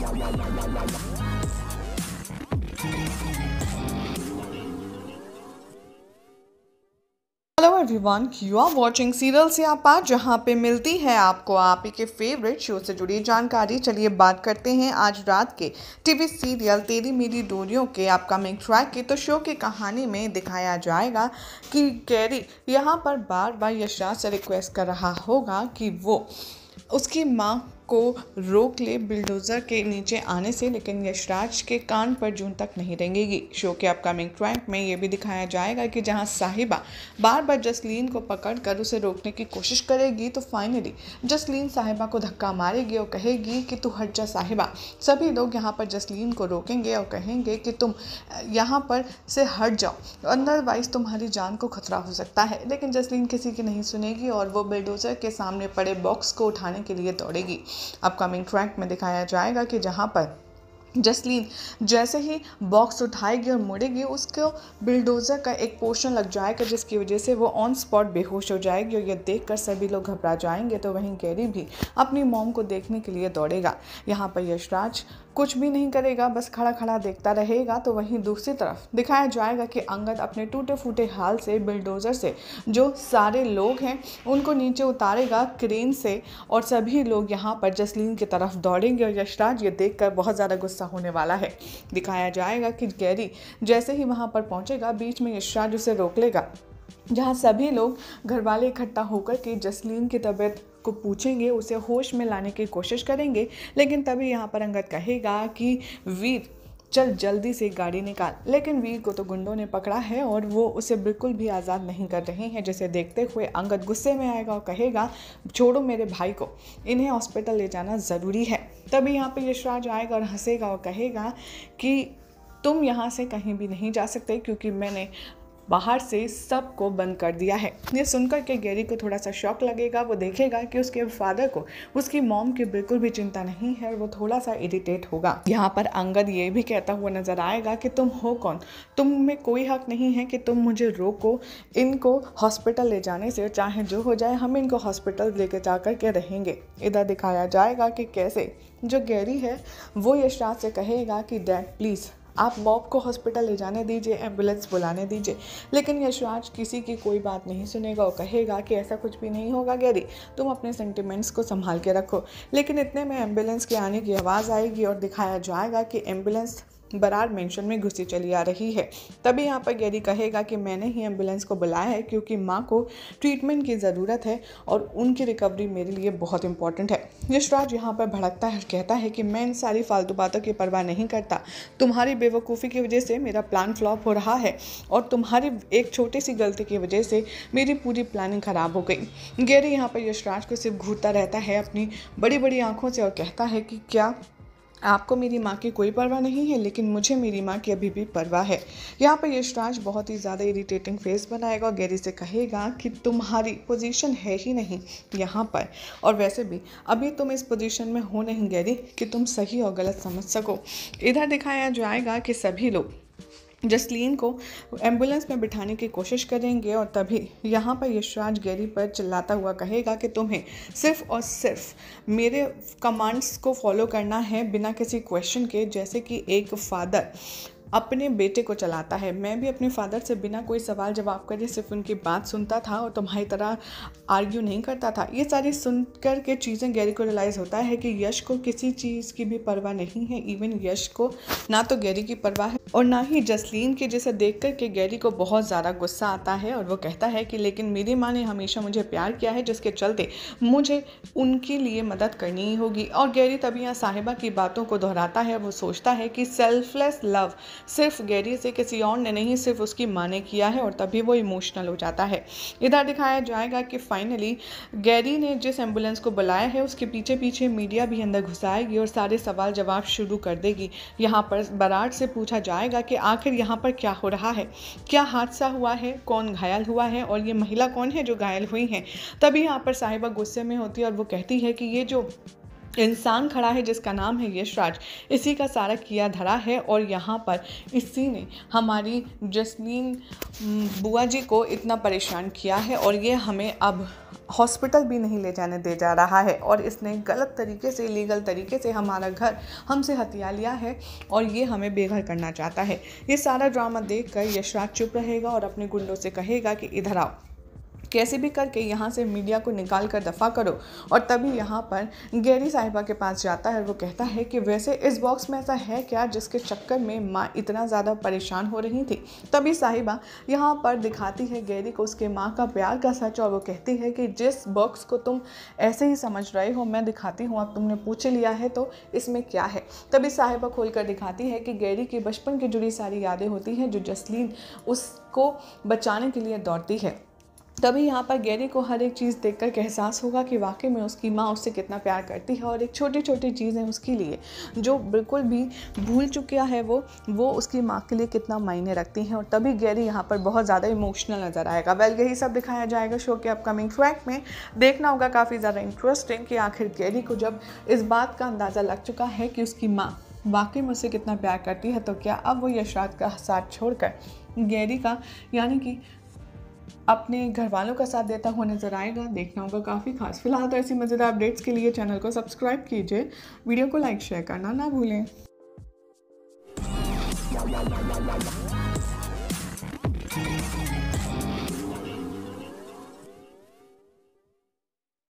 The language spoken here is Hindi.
Hello everyone, you are watching serial Siyappa, जहां पे मिलती है आपको आप ही के फेवरेट शो से जुड़ी जानकारी। चलिए बात करते हैं आज रात के टीवी सीरियल तेरी मेरी डोरियों के अपकमिंग ट्रैक की। तो शो की कहानी में दिखाया जाएगा कि गैरी यहाँ पर बार बार यशराज से रिक्वेस्ट कर रहा होगा कि वो उसकी माँ को रोक ले बिल्डोज़र के नीचे आने से, लेकिन यशराज के कान पर जून तक नहीं रेंगेगी। शो के अपकमिंग ट्रैक में ये भी दिखाया जाएगा कि जहां साहिबा बार बार जसलीन को पकड़कर उसे रोकने की कोशिश करेगी, तो फाइनली जसलीन साहिबा को धक्का मारेगी और कहेगी कि तू हट जा साहिबा। सभी लोग यहाँ पर जसलीन को रोकेंगे और कहेंगे कि तुम यहाँ पर से हट जाओ, अदरवाइज तुम्हारी जान को खतरा हो सकता है। लेकिन जसलीन किसी की नहीं सुनेगी और वो बिल्डोज़र के सामने पड़े बॉक्स को उठाने के लिए दौड़ेगी। अपकमिंग ट्रैक में दिखाया जाएगा कि जहां पर जसलीन जैसे ही बॉक्स उठाएगी और मुड़ेगी, उसको बिल्डोज़र का एक पोर्शन लग जाएगा, जिसकी वजह से वो ऑन स्पॉट बेहोश हो जाएगी और ये देखकर सभी लोग घबरा जाएंगे। तो वहीं गैरी भी अपनी मॉम को देखने के लिए दौड़ेगा। यहाँ पर यशराज कुछ भी नहीं करेगा, बस खड़ा खड़ा देखता रहेगा। तो वहीं दूसरी तरफ दिखाया जाएगा कि अंगद अपने टूटे फूटे हाल से बिल्डोज़र से जो सारे लोग हैं उनको नीचे उतारेगा क्रेन से, और सभी लोग यहाँ पर जसलीन की तरफ दौड़ेंगे और यशराज ये देखकर बहुत ज़्यादा गुस्सा होने वाला है। दिखाया जाएगा कि गैरी जैसे ही वहाँ पर पहुँचेगा, बीच में यशराज उसे रोक लेगा, जहाँ सभी लोग घर वाले इकट्ठा होकर के जसलीन की तबीयत को पूछेंगे, उसे होश में लाने की कोशिश करेंगे। लेकिन तभी यहाँ पर अंगद कहेगा कि वीर चल जल्दी से गाड़ी निकाल। लेकिन वीर को तो गुंडों ने पकड़ा है और वो उसे बिल्कुल भी आज़ाद नहीं कर रहे हैं, जिसे देखते हुए अंगद गुस्से में आएगा और कहेगा छोड़ो मेरे भाई को, इन्हें हॉस्पिटल ले जाना ज़रूरी है। तभी यहाँ पे यशराज आएगा और हंसेगा और कहेगा कि तुम यहाँ से कहीं भी नहीं जा सकते, क्योंकि मैंने बाहर से सबको बंद कर दिया है। ये सुनकर के गैरी को थोड़ा सा शॉक लगेगा। वो देखेगा कि उसके फादर को उसकी मॉम की बिल्कुल भी चिंता नहीं है और वो थोड़ा सा इरिटेट होगा। यहाँ पर अंगद ये भी कहता हुआ नजर आएगा कि तुम हो कौन, तुम में कोई हक नहीं है कि तुम मुझे रोको इनको हॉस्पिटल ले जाने से। चाहे जो हो जाए, हम इनको हॉस्पिटल लेके जाकर के रहेंगे। इधर दिखाया जाएगा कि कैसे जो गैरी है वो यशराज से कहेगा कि डैड प्लीज़ आप बॉब को हॉस्पिटल ले जाने दीजिए, एम्बुलेंस बुलाने दीजिए। लेकिन यशराज किसी की कोई बात नहीं सुनेगा और कहेगा कि ऐसा कुछ भी नहीं होगा गैरी, तुम अपने सेंटिमेंट्स को संभाल के रखो। लेकिन इतने में एम्बुलेंस के आने की आवाज़ आएगी और दिखाया जाएगा कि एम्बुलेंस बरार मेंशन में घुसी चली आ रही है। तभी यहाँ पर गैरी कहेगा कि मैंने ही एम्बुलेंस को बुलाया है, क्योंकि माँ को ट्रीटमेंट की ज़रूरत है और उनकी रिकवरी मेरे लिए बहुत इंपॉर्टेंट है। यशराज यहाँ पर भड़कता है, कहता है कि मैं इन सारी फालतू बातों की परवाह नहीं करता, तुम्हारी बेवकूफ़ी की वजह से मेरा प्लान फ्लॉप हो रहा है और तुम्हारी एक छोटी सी गलती की वजह से मेरी पूरी प्लानिंग ख़राब हो गई। गैरी यहाँ पर यशराज को सिर्फ घूरता रहता है अपनी बड़ी बड़ी आंखों से और कहता है कि क्या आपको मेरी माँ की कोई परवाह नहीं है, लेकिन मुझे मेरी माँ की अभी भी परवाह है। यहाँ पर यशराज बहुत ही ज़्यादा इरिटेटिंग फेस बनाएगा और गैरी से कहेगा कि तुम्हारी पोजीशन है ही नहीं यहाँ पर, और वैसे भी अभी तुम इस पोजीशन में हो नहीं गैरी कि तुम सही और गलत समझ सको। इधर दिखाया जाएगा कि सभी लोग जसलीन को एम्बुलेंस में बिठाने की कोशिश करेंगे और तभी यहाँ पर यशराज गैरी पर चिल्लाता हुआ कहेगा कि तुम्हें सिर्फ और सिर्फ मेरे कमांड्स को फॉलो करना है बिना किसी क्वेश्चन के, जैसे कि एक फादर अपने बेटे को चलाता है। मैं भी अपने फादर से बिना कोई सवाल जवाब करे सिर्फ उनकी बात सुनता था और तुम्हारी तरह आर्ग्यू नहीं करता था। ये सारी सुनकर के चीज़ें गैरी को रियलाइज़ होता है कि यश को किसी चीज़ की भी परवाह नहीं है। इवन यश को ना तो गैरी की परवाह है और ना ही जसलीन की, जिसे देख कर के गैरी को बहुत ज़्यादा गुस्सा आता है और वो कहता है कि लेकिन मेरी माँ ने हमेशा मुझे प्यार किया है, जिसके चलते मुझे उनके लिए मदद करनी ही होगी। और गैरी तभी यहाँ साहिबा की बातों को दोहराता है। वो सोचता है कि सेल्फलेस लव सिर्फ गैरी से किसी और ने नहीं, सिर्फ उसकी माँ ने किया है, और तभी वो इमोशनल हो जाता है। इधर दिखाया जाएगा कि फाइनली गैरी ने जिस एम्बुलेंस को बुलाया है उसके पीछे पीछे मीडिया भी अंदर घुसाएगी और सारे सवाल जवाब शुरू कर देगी। यहाँ पर बराड़ से पूछा जाएगा कि आखिर यहाँ पर क्या हो रहा है, क्या हादसा हुआ है, कौन घायल हुआ है और ये महिला कौन है जो घायल हुई हैं। तभी यहाँ पर साहिबा गुस्से में होती है और वो कहती है कि ये जो इंसान खड़ा है जिसका नाम है यशराज, इसी का सारा किया धरा है और यहाँ पर इसी ने हमारी जसलीन बुआ जी को इतना परेशान किया है और ये हमें अब हॉस्पिटल भी नहीं ले जाने दे जा रहा है और इसने गलत तरीके से, इलीगल तरीके से हमारा घर हमसे हथिया लिया है और ये हमें बेघर करना चाहता है। ये सारा ड्रामा देखकर यशराज चुप रहेगा और अपने गुंडों से कहेगा कि इधर आओ, कैसे भी करके यहाँ से मीडिया को निकाल कर दफ़ा करो। और तभी यहाँ पर गैरी साहिबा के पास जाता है और वो कहता है कि वैसे इस बॉक्स में ऐसा है क्या जिसके चक्कर में माँ इतना ज़्यादा परेशान हो रही थी। तभी साहिबा यहाँ पर दिखाती है गैरी को उसके माँ का प्यार का सच और वो कहती है कि जिस बॉक्स को तुम ऐसे ही समझ रहे हो मैं दिखाती हूँ, अब तुमने पूछ लिया है तो इसमें क्या है। तभी साहिबा खोल कर दिखाती है कि गैरी की बचपन की जुड़ी सारी यादें होती हैं जो जसलीन उसको बचाने के लिए दौड़ती है। तभी यहाँ पर गैरी को हर एक चीज़ देखकर एहसास होगा कि वाकई में उसकी माँ उससे कितना प्यार करती है और एक छोटी छोटी चीज़ें उसके लिए जो बिल्कुल भी भूल चुका है वो उसकी माँ के लिए कितना मायने रखती हैं। और तभी गैरी यहाँ पर बहुत ज़्यादा इमोशनल नज़र आएगा। वेल, यही सब दिखाया जाएगा शो के अपकमिंग ट्रैक में। देखना होगा काफ़ी ज़्यादा इंटरेस्टिंग कि आखिर गैरी को जब इस बात का अंदाज़ा लग चुका है कि उसकी माँ वाकई में उससे कितना प्यार करती है तो क्या अब वो यशराज का साथ छोड़कर गैरी का यानी कि अपने घर वालों का साथ देता हुआ नजर आएगा। देखना होगा काफ़ी खास। फिलहाल तो ऐसी मज़ेदार अपडेट्स के लिए चैनल को सब्सक्राइब कीजिए, वीडियो को लाइक शेयर करना ना भूलें।